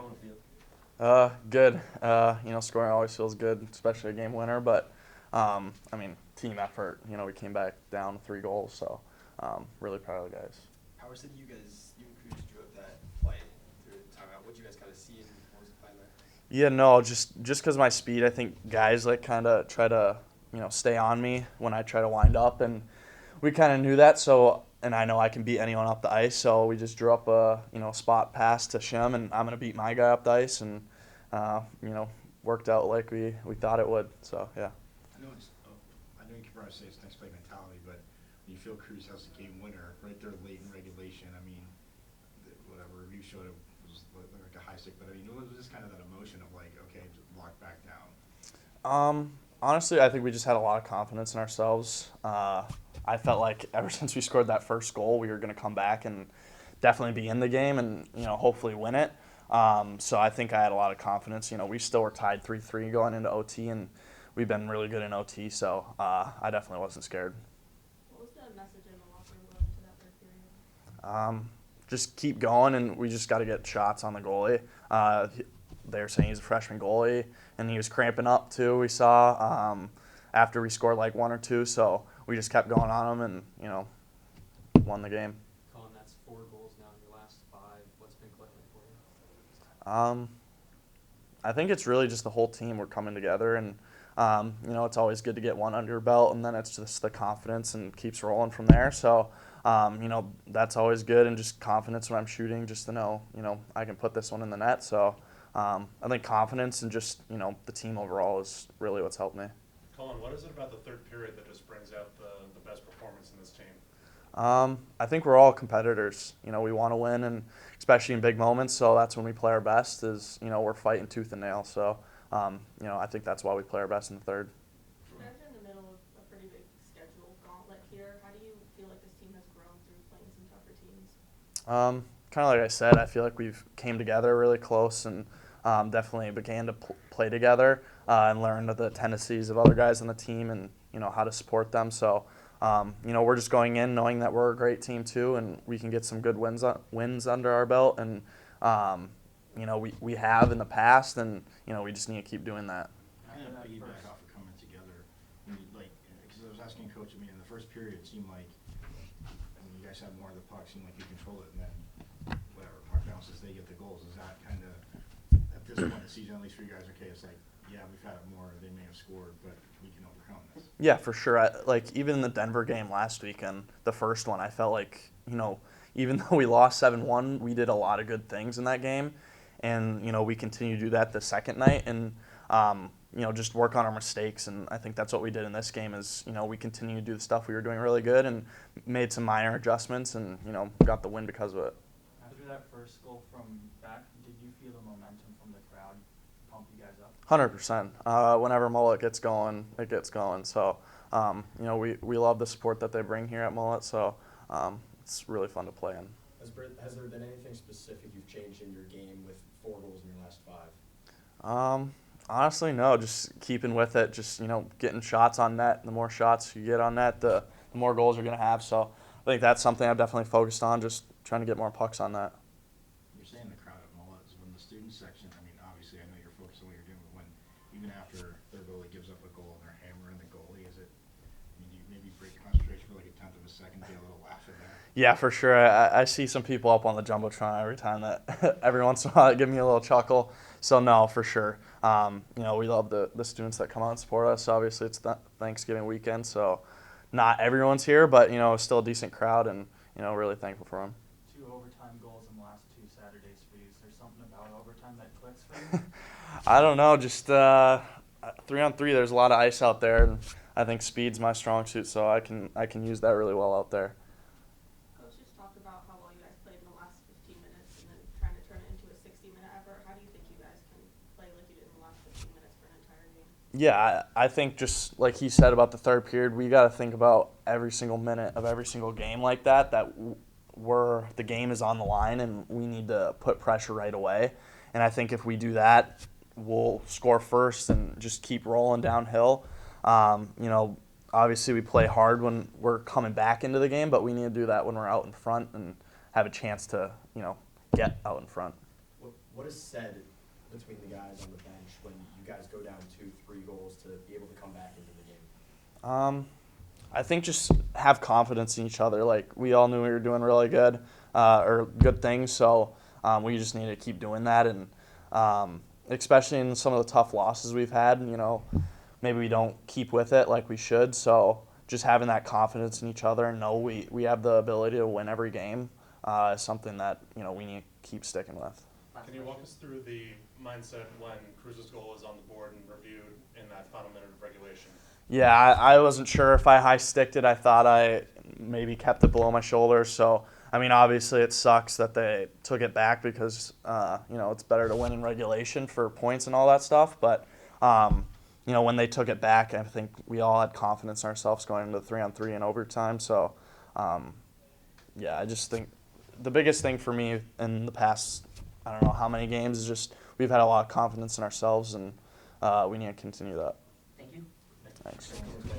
that one feel? Good. Scoring always feels good, especially a game winner. But team effort. We came back down 3 goals, so really proud of the guys. How was it you and Cruz drew up that play through the timeout? What did you guys kind of see and what was the plan there? Yeah, no, just because my speed, I think guys kind of try to stay on me when I try to wind up, and we kind of knew that. So, and I know I can beat anyone up the ice, so we just drew up a spot pass to Shim, and I'm gonna beat my guy up the ice, and uh, you know worked out like we thought it would. So yeah. I know you can probably say it's next play mentality, but when you feel Cruz has the game winner right there late in regulation, I mean, whatever review showed it was like a high stick, but I mean, it was just kind of that emotion of like, okay, just lock back down. Honestly, I think we just had a lot of confidence in ourselves. I felt like ever since we scored that first goal, we were going to come back and definitely be in the game and hopefully win it. So I think I had a lot of confidence. We still were tied 3-3 going into OT, and we've been really good in OT. So I definitely wasn't scared. What was the message in the locker room going into that third period? Just keep going, and we just got to get shots on the goalie. They were saying he's a freshman goalie, and he was cramping up too. We saw after we scored like 1 or 2, so we just kept going on him, and won the game. Cullen, that's 4 goals now in your last 5. What's been clicking for you? I think it's really just the whole team. We're coming together, and it's always good to get one under your belt, and then it's just the confidence and keeps rolling from there. So, that's always good, and just confidence when I'm shooting, just to know, I can put this one in the net. So, I think confidence and just, the team overall is really what's helped me. Cullen, what is it about the third period that just brings out the best performance in this team? I think we're all competitors. We want to win, and especially in big moments. So that's when we play our best. We're fighting tooth and nail. So I think that's why we play our best in the third. You guys are in the middle of a pretty big schedule gauntlet here. How do you feel like this team has grown through playing some tougher teams? Kind of like I said, I feel like we've came together really close and definitely began to play together and learn the tendencies of other guys on the team and how to support them. So. We're just going in knowing that we're a great team too, and we can get some good wins under our belt, and we have in the past, and we just need to keep doing that. I had a feedback off of coming together, because I was asking Coach. I mean, in the first period, it seemed like you guys had more of the puck, seemed like you controlled it, and then whatever puck bounces, they get the goals. Is that kind of at this point in the season, at least for you guys, okay? It's like, yeah, we've had it more. They may have scored, but we can overcome this. Yeah, for sure. Even in the Denver game last weekend, the first one, I felt like, even though we lost 7-1, we did a lot of good things in that game. And, we continue to do that the second night and, just work on our mistakes. And I think that's what we did in this game is, we continue to do the stuff we were doing really good and made some minor adjustments and, got the win because of it. After that first goal from back, did you feel the momentum from the crowd pump you guys up? 100%. Whenever Mullet gets going, it gets going. So, we love the support that they bring here at Mullet. So, it's really fun to play in. Has there been anything specific you've changed in your game with 4 goals in your last 5? Honestly, no. Just keeping with it. Just getting shots on net. The more shots you get on net, the more goals you're going to have. So, I think that's something I've definitely focused on. Just trying to get more pucks on net. You're saying the crowd at Mullet is when the student section. I mean, obviously, I know you're focused on what you're doing, but when even after their goalie gives up a goal and they're hammering the goalie, do you maybe break concentration for like a tenth of a second, get a little laugh at that? Yeah, for sure. I see some people up on the jumbotron every time that every once in a while give me a little chuckle. So no, for sure. We love the students that come out and support us. Obviously, it's Thanksgiving weekend, so not everyone's here, but still a decent crowd, and really thankful for them. 2 overtime goals in the last 2 Saturdays for you. Is there something about overtime that clicks for you? I don't know. Just 3-on-3. There's a lot of ice out there, and I think speed's my strong suit, so I can use that really well out there. Coach just talked about how well you guys played in the last 15 minutes and then trying to turn it into a 60-minute effort. How do you think you guys can play like you did in the last 15 minutes for an entire game? Yeah, I think just like he said about the third period, we got to think about every single minute of every single game like that the game is on the line and we need to put pressure right away. And I think if we do that, we'll score first and just keep rolling downhill. Obviously we play hard when we're coming back into the game, but we need to do that when we're out in front and have a chance to, get out in front. what is said between the guys on the bench when you guys go down 2-3 goals to be able to come back into the game? I think just have confidence in each other. Like, we all knew we were doing really good, or good things, so we just need to keep doing that. And especially in some of the tough losses we've had, maybe we don't keep with it like we should. So just having that confidence in each other and know we have the ability to win every game is something that we need to keep sticking with. Can you walk us through the mindset when Cruz's goal is on the board and reviewed in that final minute of regulation? Yeah, I wasn't sure if I high-sticked it. I thought I maybe kept it below my shoulder. So, obviously it sucks that they took it back because, it's better to win in regulation for points and all that stuff. But, when they took it back, I think we all had confidence in ourselves going into 3-on-3 and overtime. So, I just think the biggest thing for me in the past, I don't know how many games, is just we've had a lot of confidence in ourselves, and we need to continue that. Thank you. Thanks. Thank you.